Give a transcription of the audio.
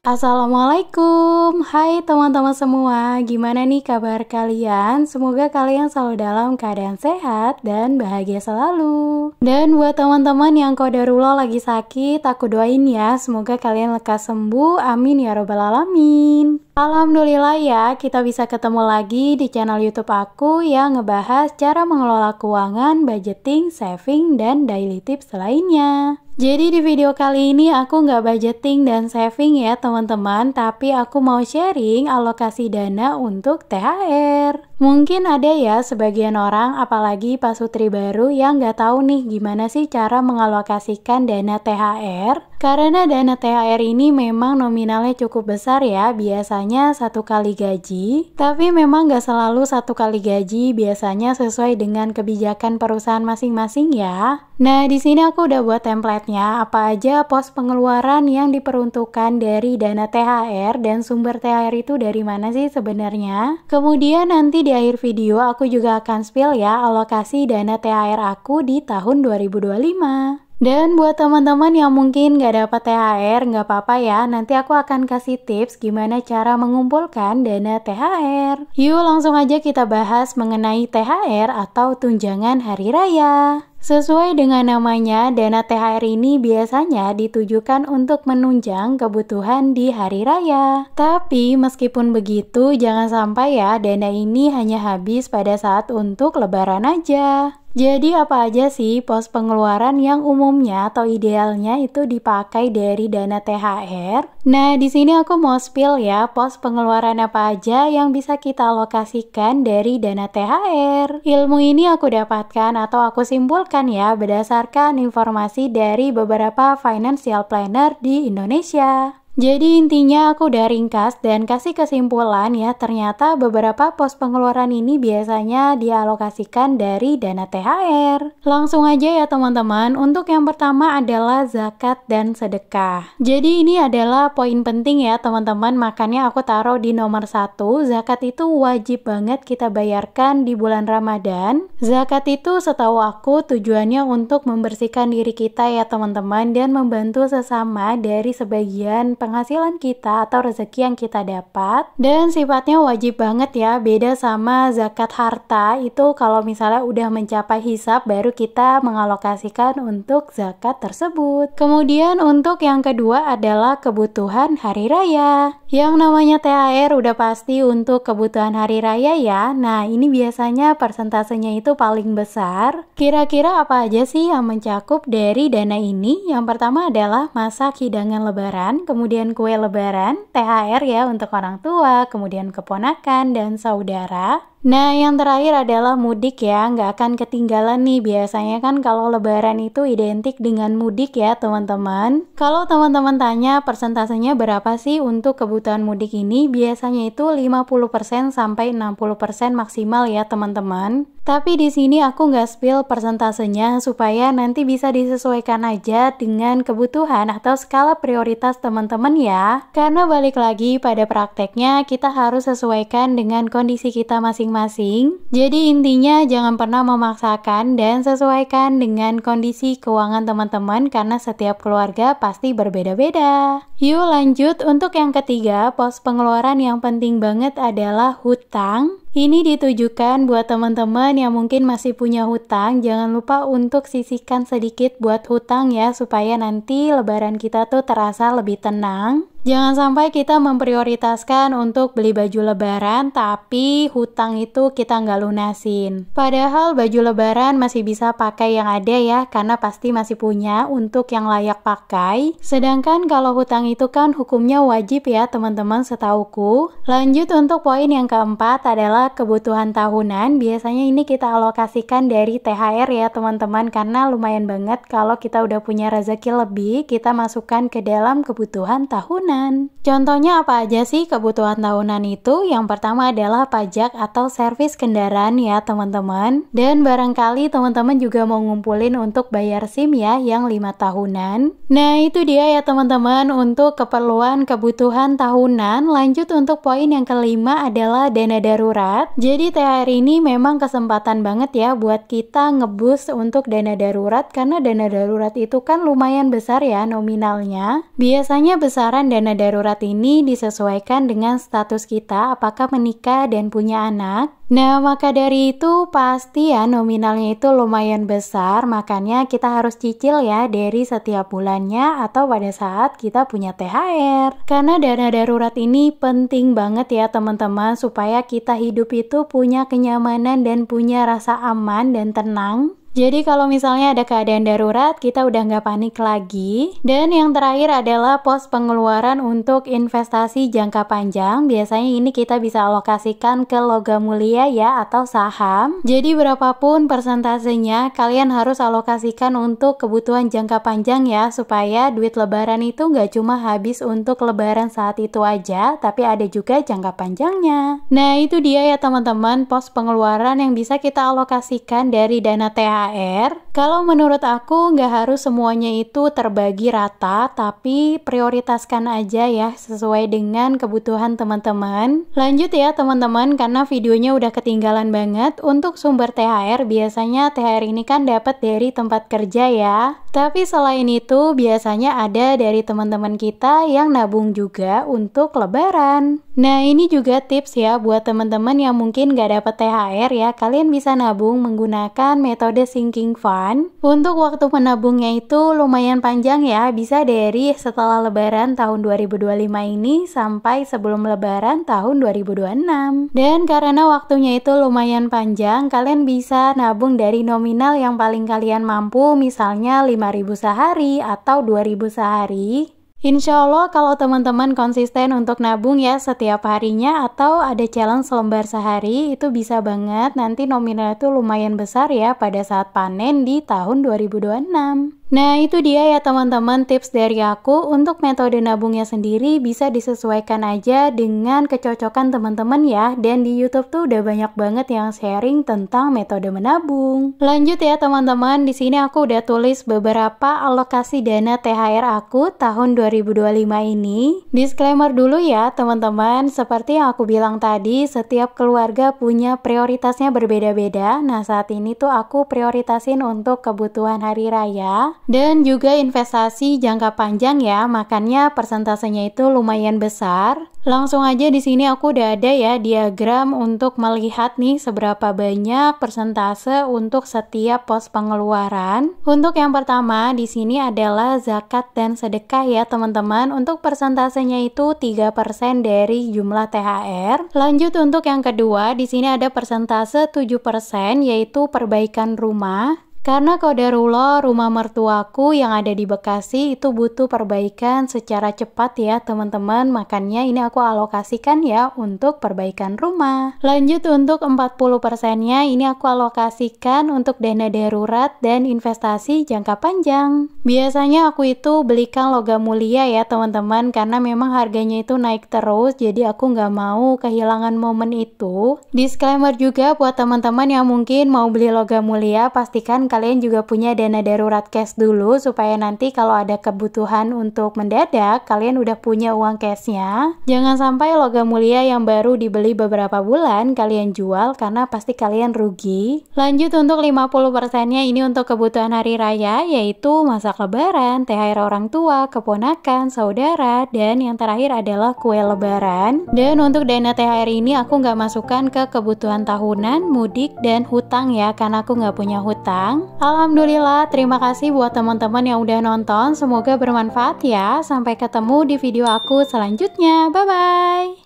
Assalamualaikum, hai teman-teman semua, gimana nih kabar kalian? Semoga kalian selalu dalam keadaan sehat dan bahagia selalu. Dan buat teman-teman yang qadarullah lagi sakit, aku doain ya, semoga kalian lekas sembuh, amin ya robbal alamin. Alhamdulillah ya, kita bisa ketemu lagi di channel YouTube aku yang ngebahas cara mengelola keuangan, budgeting, saving, dan daily tips lainnya. Jadi di video kali ini aku nggak budgeting dan saving ya teman-teman, tapi aku mau sharing alokasi dana untuk THR. Mungkin ada ya sebagian orang, apalagi pasutri baru yang nggak tahu nih gimana sih cara mengalokasikan dana THR. Karena dana THR ini memang nominalnya cukup besar ya, biasanya 1 kali gaji. Tapi memang nggak selalu 1 kali gaji, biasanya sesuai dengan kebijakan perusahaan masing-masing ya. Nah di sini aku udah buat template-nya, apa aja pos pengeluaran yang diperuntukkan dari dana THR dan sumber THR itu dari mana sih sebenarnya. Kemudian nanti di akhir video aku juga akan spill ya alokasi dana THR aku di tahun 2025. Dan buat teman-teman yang mungkin nggak dapat THR, nggak apa-apa ya, nanti aku akan kasih tips gimana cara mengumpulkan dana THR. Yuk langsung aja kita bahas mengenai THR atau tunjangan hari raya. Sesuai dengan namanya, dana THR ini biasanya ditujukan untuk menunjang kebutuhan di hari raya. Tapi meskipun begitu, jangan sampai ya dana ini hanya habis pada saat untuk lebaran aja. Jadi apa aja sih pos pengeluaran yang umumnya atau idealnya itu dipakai dari dana THR? Nah, di sini aku mau spill ya pos pengeluaran apa aja yang bisa kita alokasikan dari dana THR. Ilmu ini aku dapatkan atau aku simpulkan ya berdasarkan informasi dari beberapa financial planner di Indonesia. Jadi intinya aku udah ringkas dan kasih kesimpulan ya, ternyata beberapa pos pengeluaran ini biasanya dialokasikan dari dana THR. Langsung aja ya teman-teman, untuk yang pertama adalah zakat dan sedekah. Jadi ini adalah poin penting ya teman-teman, makanya aku taruh di nomor 1. Zakat itu wajib banget kita bayarkan di bulan Ramadan. Zakat itu setahu aku tujuannya untuk membersihkan diri kita ya teman-teman, dan membantu sesama dari sebagian penghasilan kita atau rezeki yang kita dapat, dan sifatnya wajib banget ya, beda sama zakat harta. Itu kalau misalnya udah mencapai hisab baru kita mengalokasikan untuk zakat tersebut. Kemudian untuk yang kedua adalah kebutuhan hari raya. Yang namanya THR udah pasti untuk kebutuhan hari raya ya. Nah ini biasanya persentasenya itu paling besar. Kira-kira apa aja sih yang mencakup dari dana ini? Yang pertama adalah masak hidangan lebaran, kemudian kue lebaran, THR ya untuk orang tua, kemudian keponakan dan saudara. Nah yang terakhir adalah mudik ya, nggak akan ketinggalan nih, biasanya kan kalau lebaran itu identik dengan mudik ya teman-teman. Kalau teman-teman tanya persentasenya berapa sih untuk kebutuhan mudik ini, biasanya itu 50% sampai 60% maksimal ya teman-teman. Tapi di sini aku nggak spill persentasenya supaya nanti bisa disesuaikan aja dengan kebutuhan atau skala prioritas teman-teman ya. Karena balik lagi pada prakteknya kita harus sesuaikan dengan kondisi kita masing-masing. Jadi intinya jangan pernah memaksakan dan sesuaikan dengan kondisi keuangan teman-teman karena setiap keluarga pasti berbeda-beda. Yuk lanjut, untuk yang ketiga, pos pengeluaran yang penting banget adalah hutang. Ini ditujukan buat teman-teman yang mungkin masih punya hutang, jangan lupa untuk sisihkan sedikit buat hutang ya, supaya nanti lebaran kita tuh terasa lebih tenang. Jangan sampai kita memprioritaskan untuk beli baju lebaran, tapi hutang itu kita nggak lunasin. Padahal baju lebaran masih bisa pakai yang ada ya, karena pasti masih punya untuk yang layak pakai. Sedangkan kalau hutang itu kan hukumnya wajib ya teman-teman setauku. Lanjut untuk poin yang keempat adalah kebutuhan tahunan. Biasanya ini kita alokasikan dari THR ya teman-teman, karena lumayan banget kalau kita udah punya rezeki lebih, kita masukkan ke dalam kebutuhan tahunan. Contohnya apa aja sih kebutuhan tahunan itu? Yang pertama adalah pajak atau servis kendaraan ya teman-teman. Dan barangkali teman-teman juga mau ngumpulin untuk bayar SIM ya yang 5 tahunan. Nah itu dia ya teman-teman untuk keperluan kebutuhan tahunan. Lanjut untuk poin yang kelima adalah dana darurat. Jadi THR ini memang kesempatan banget ya buat kita ngebus untuk dana darurat, karena dana darurat itu kan lumayan besar ya nominalnya. Biasanya besaran dana dana darurat ini disesuaikan dengan status kita, apakah menikah dan punya anak. Nah, maka dari itu pasti ya nominalnya itu lumayan besar, makanya kita harus cicil ya dari setiap bulannya atau pada saat kita punya THR. Karena dana darurat ini penting banget ya teman-teman, supaya kita hidup itu punya kenyamanan dan punya rasa aman dan tenang. Jadi kalau misalnya ada keadaan darurat, kita udah nggak panik lagi. Dan yang terakhir adalah pos pengeluaran untuk investasi jangka panjang. Biasanya ini kita bisa alokasikan ke logam mulia ya atau saham. Jadi berapapun persentasenya, kalian harus alokasikan untuk kebutuhan jangka panjang ya, supaya duit lebaran itu nggak cuma habis untuk lebaran saat itu aja, tapi ada juga jangka panjangnya. Nah itu dia ya teman-teman, pos pengeluaran yang bisa kita alokasikan dari dana THR. Kalau menurut aku nggak harus semuanya itu terbagi rata, tapi prioritaskan aja ya sesuai dengan kebutuhan teman-teman. Lanjut ya teman-teman, karena videonya udah ketinggalan banget. Untuk sumber THR, biasanya THR ini kan dapat dari tempat kerja ya. Tapi selain itu biasanya ada dari teman-teman kita yang nabung juga untuk lebaran. Nah ini juga tips ya buat teman-teman yang mungkin nggak dapat THR ya. Kalian bisa nabung menggunakan metode sinking fund. Untuk waktu menabungnya itu lumayan panjang ya, bisa dari setelah lebaran tahun 2025 ini sampai sebelum lebaran tahun 2026. Dan karena waktunya itu lumayan panjang, kalian bisa nabung dari nominal yang paling kalian mampu, misalnya 5.000 sehari atau 2.000 sehari. Insya Allah kalau teman-teman konsisten untuk nabung ya setiap harinya, atau ada challenge lembar sehari, itu bisa banget nanti nominal itu lumayan besar ya pada saat panen di tahun 2026. Nah itu dia ya teman-teman tips dari aku. Untuk metode nabungnya sendiri bisa disesuaikan aja dengan kecocokan teman-teman ya. Dan di YouTube tuh udah banyak banget yang sharing tentang metode menabung. Lanjut ya teman-teman, di sini aku udah tulis beberapa alokasi dana THR aku tahun 2025 ini. Disclaimer dulu ya teman-teman, seperti yang aku bilang tadi, setiap keluarga punya prioritasnya berbeda-beda. Nah saat ini tuh aku prioritasin untuk kebutuhan hari raya dan juga investasi jangka panjang ya, makanya persentasenya itu lumayan besar. Langsung aja di sini aku udah ada ya diagram untuk melihat nih seberapa banyak persentase untuk setiap pos pengeluaran. Untuk yang pertama di sini adalah zakat dan sedekah ya teman-teman. Untuk persentasenya itu 3% dari jumlah THR. Lanjut untuk yang kedua, di sini ada persentase 7% yaitu perbaikan rumah. Karena qadarullah rumah mertuaku yang ada di Bekasi itu butuh perbaikan secara cepat ya teman-teman, makanya ini aku alokasikan ya untuk perbaikan rumah. Lanjut untuk 40%-nya ini aku alokasikan untuk dana darurat dan investasi jangka panjang. Biasanya aku itu belikan logam mulia ya teman-teman, karena memang harganya itu naik terus, jadi aku nggak mau kehilangan momen itu. Disclaimer juga buat teman-teman yang mungkin mau beli logam mulia, pastikan kalian juga punya dana darurat cash dulu, supaya nanti kalau ada kebutuhan untuk mendadak, kalian udah punya uang cashnya. Jangan sampai logam mulia yang baru dibeli beberapa bulan kalian jual, karena pasti kalian rugi. Lanjut untuk 50%-nya ini untuk kebutuhan hari raya, yaitu masak lebaran, THR orang tua, keponakan, saudara, dan yang terakhir adalah kue lebaran. Dan untuk dana THR ini aku nggak masukkan ke kebutuhan tahunan, mudik, dan hutang ya, karena aku nggak punya hutang. Alhamdulillah, terima kasih buat teman-teman yang udah nonton. Semoga bermanfaat ya. Sampai ketemu di video aku selanjutnya. Bye-bye.